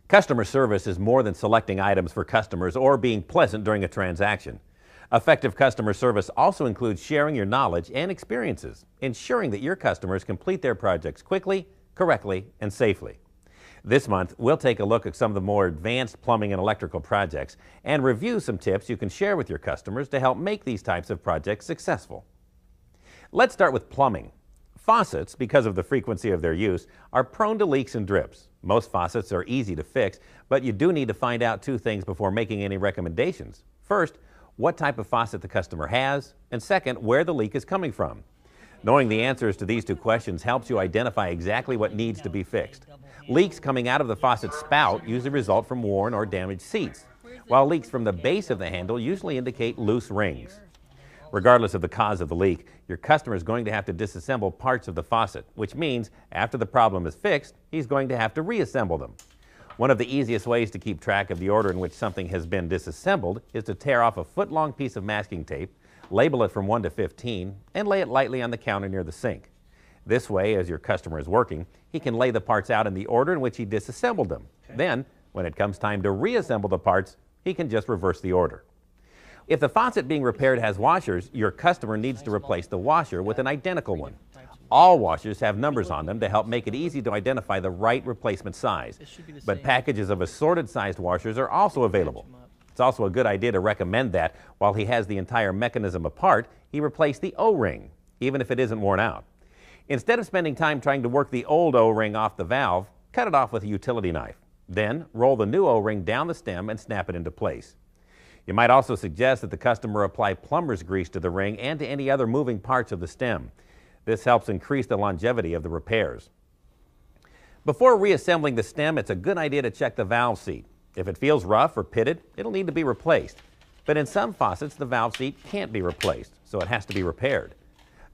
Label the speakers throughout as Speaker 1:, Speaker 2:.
Speaker 1: Customer service is more than selecting items for customers or being pleasant during a transaction. Effective customer service also includes sharing your knowledge and experiences, ensuring that your customers complete their projects quickly, correctly, and safely. This month, we'll take a look at some of the more advanced plumbing and electrical projects and review some tips you can share with your customers to help make these types of projects successful. Let's start with plumbing. Faucets, because of the frequency of their use, are prone to leaks and drips. Most faucets are easy to fix, but you do need to find out two things before making any recommendations. First, what type of faucet the customer has, and second, where the leak is coming from. Knowing the answers to these two questions helps you identify exactly what needs to be fixed. Leaks coming out of the faucet spout usually result from worn or damaged seats, while leaks from the base of the handle usually indicate loose rings. Regardless of the cause of the leak, your customer is going to have to disassemble parts of the faucet, which means after the problem is fixed, he's going to have to reassemble them. One of the easiest ways to keep track of the order in which something has been disassembled is to tear off a foot-long piece of masking tape, label it from 1 to 15, and lay it lightly on the counter near the sink. This way, as your customer is working, he can lay the parts out in the order in which he disassembled them. Then, when it comes time to reassemble the parts, he can just reverse the order. If the faucet being repaired has washers, your customer needs to replace the washer with an identical one. All washers have numbers on them to help make it easy to identify the right replacement size. But packages of assorted sized washers are also available. It's also a good idea to recommend that while he has the entire mechanism apart, he replace the O-ring, even if it isn't worn out. Instead of spending time trying to work the old O-ring off the valve, cut it off with a utility knife. Then roll the new O-ring down the stem and snap it into place. You might also suggest that the customer apply plumber's grease to the ring and to any other moving parts of the stem. This helps increase the longevity of the repairs. Before reassembling the stem, it's a good idea to check the valve seat. If it feels rough or pitted, it'll need to be replaced. But in some faucets, the valve seat can't be replaced, so it has to be repaired.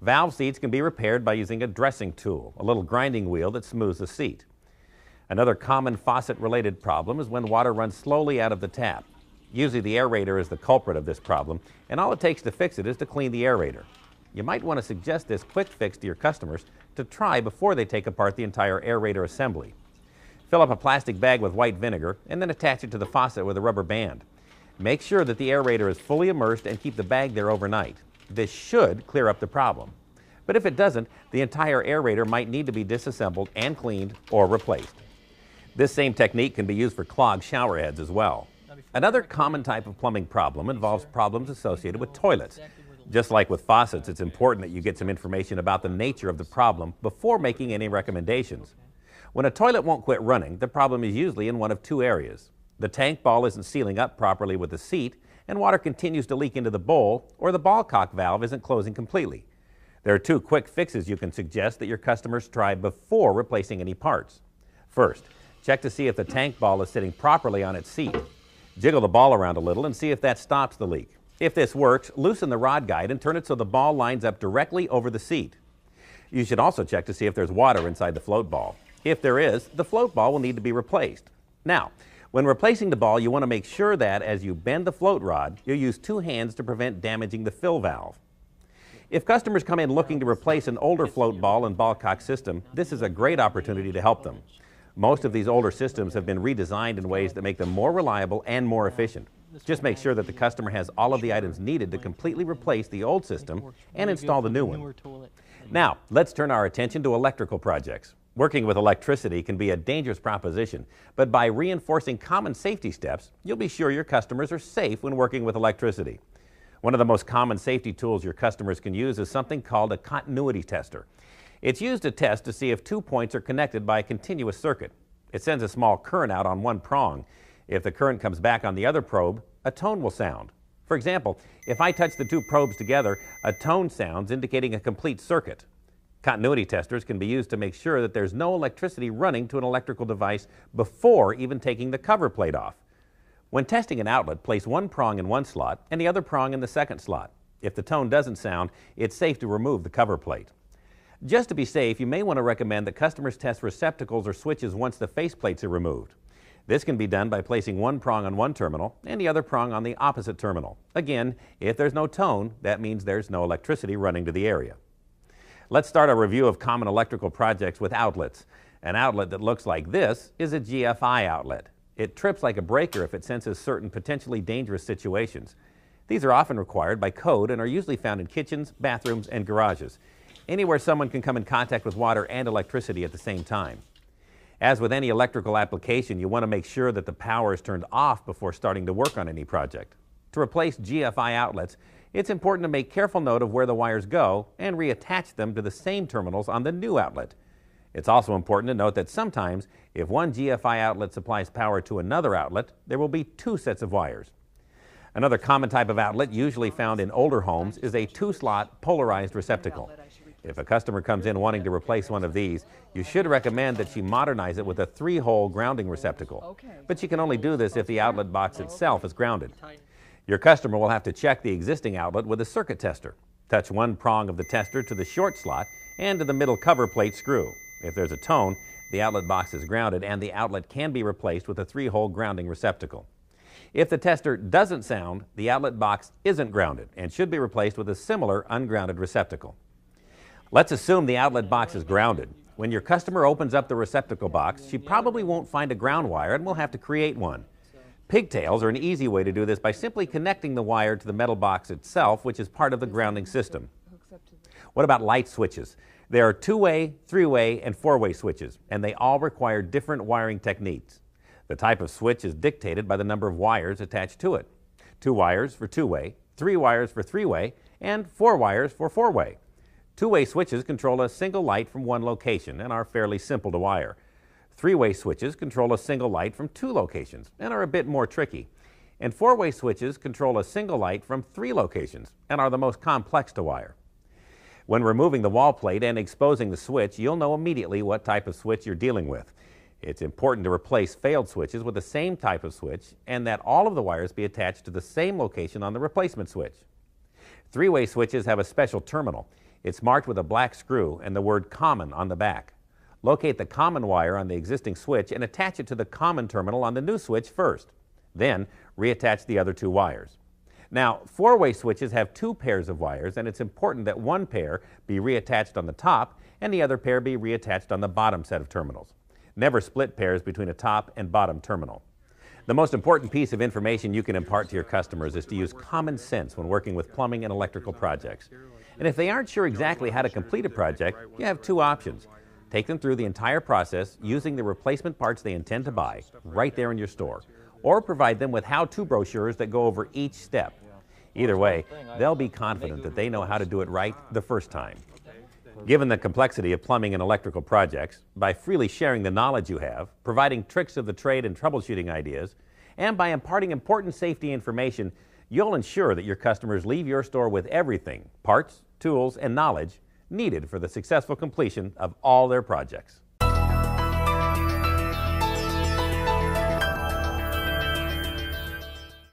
Speaker 1: Valve seats can be repaired by using a dressing tool, a little grinding wheel that smooths the seat. Another common faucet-related problem is when water runs slowly out of the tap. Usually the aerator is the culprit of this problem, and all it takes to fix it is to clean the aerator. You might want to suggest this quick fix to your customers to try before they take apart the entire aerator assembly. Fill up a plastic bag with white vinegar and then attach it to the faucet with a rubber band. Make sure that the aerator is fully immersed and keep the bag there overnight. This should clear up the problem. But if it doesn't, the entire aerator might need to be disassembled and cleaned or replaced. This same technique can be used for clogged shower heads as well. Another common type of plumbing problem involves problems associated with toilets. Just like with faucets, it's important that you get some information about the nature of the problem before making any recommendations. When a toilet won't quit running, the problem is usually in one of two areas. The tank ball isn't sealing up properly with the seat, and water continues to leak into the bowl, or the ball cock valve isn't closing completely. There are two quick fixes you can suggest that your customers try before replacing any parts. First, check to see if the tank ball is sitting properly on its seat. Jiggle the ball around a little and see if that stops the leak. If this works, loosen the rod guide and turn it so the ball lines up directly over the seat. You should also check to see if there's water inside the float ball. If there is, the float ball will need to be replaced. Now, when replacing the ball, you want to make sure that as you bend the float rod, you use two hands to prevent damaging the fill valve. If customers come in looking to replace an older float ball and ball cock system, this is a great opportunity to help them. Most of these older systems have been redesigned in ways that make them more reliable and more efficient. Just make sure that the customer has all of the items needed to completely replace the old system and install the new one. Now, let's turn our attention to electrical projects. Working with electricity can be a dangerous proposition, but by reinforcing common safety steps, you'll be sure your customers are safe when working with electricity. One of the most common safety tools your customers can use is something called a continuity tester. It's used to test to see if 2 points are connected by a continuous circuit. It sends a small current out on one prong. If the current comes back on the other probe, a tone will sound. For example, if I touch the two probes together, a tone sounds indicating a complete circuit. Continuity testers can be used to make sure that there's no electricity running to an electrical device before even taking the cover plate off. When testing an outlet, place one prong in one slot and the other prong in the second slot. If the tone doesn't sound, it's safe to remove the cover plate. Just to be safe, you may want to recommend that customers test receptacles or switches once the faceplates are removed. This can be done by placing one prong on one terminal and the other prong on the opposite terminal. Again, if there's no tone, that means there's no electricity running to the area. Let's start a review of common electrical projects with outlets. An outlet that looks like this is a GFI outlet. It trips like a breaker if it senses certain potentially dangerous situations. These are often required by code and are usually found in kitchens, bathrooms, and garages, anywhere someone can come in contact with water and electricity at the same time. As with any electrical application, you want to make sure that the power is turned off before starting to work on any project. To replace GFI outlets, it's important to make careful note of where the wires go and reattach them to the same terminals on the new outlet. It's also important to note that sometimes, if one GFI outlet supplies power to another outlet, there will be two sets of wires. Another common type of outlet, usually found in older homes, is a two-slot polarized receptacle. If a customer comes in wanting to replace one of these, you should recommend that she modernize it with a 3-hole grounding receptacle. But you can only do this if the outlet box itself is grounded. Your customer will have to check the existing outlet with a circuit tester. Touch one prong of the tester to the short slot and to the middle cover plate screw. If there's a tone, the outlet box is grounded and the outlet can be replaced with a 3-hole grounding receptacle. If the tester doesn't sound, the outlet box isn't grounded and should be replaced with a similar ungrounded receptacle. Let's assume the outlet box is grounded. When your customer opens up the receptacle box, she probably won't find a ground wire and will have to create one. Pigtails are an easy way to do this by simply connecting the wire to the metal box itself, which is part of the grounding system. What about light switches? There are 2-way, 3-way, and 4-way switches, and they all require different wiring techniques. The type of switch is dictated by the number of wires attached to it. 2 wires for 2-way, 3 wires for 3-way, and 4 wires for 4-way. 2-way switches control a single light from one location and are fairly simple to wire. 3-way switches control a single light from 2 locations and are a bit more tricky. And 4-way switches control a single light from 3 locations and are the most complex to wire. When removing the wall plate and exposing the switch, you'll know immediately what type of switch you're dealing with. It's important to replace failed switches with the same type of switch and that all of the wires be attached to the same location on the replacement switch. 3-way switches have a special terminal. It's marked with a black screw and the word common on the back. Locate the common wire on the existing switch and attach it to the common terminal on the new switch first. Then reattach the other 2 wires. Now, 4-way switches have 2 pairs of wires, and it's important that one pair be reattached on the top and the other pair be reattached on the bottom set of terminals. Never split pairs between a top and bottom terminal. The most important piece of information you can impart to your customers is to use common sense when working with plumbing and electrical projects. And if they aren't sure exactly how to complete a project, you have 2 options. Take them through the entire process using the replacement parts they intend to buy right there in your store, or provide them with how-to brochures that go over each step. Either way, they'll be confident that they know how to do it right the first time. Given the complexity of plumbing and electrical projects, by freely sharing the knowledge you have, providing tricks of the trade and troubleshooting ideas, and by imparting important safety information, you'll ensure that your customers leave your store with everything, parts, tools, and knowledge needed for the successful completion of all their projects.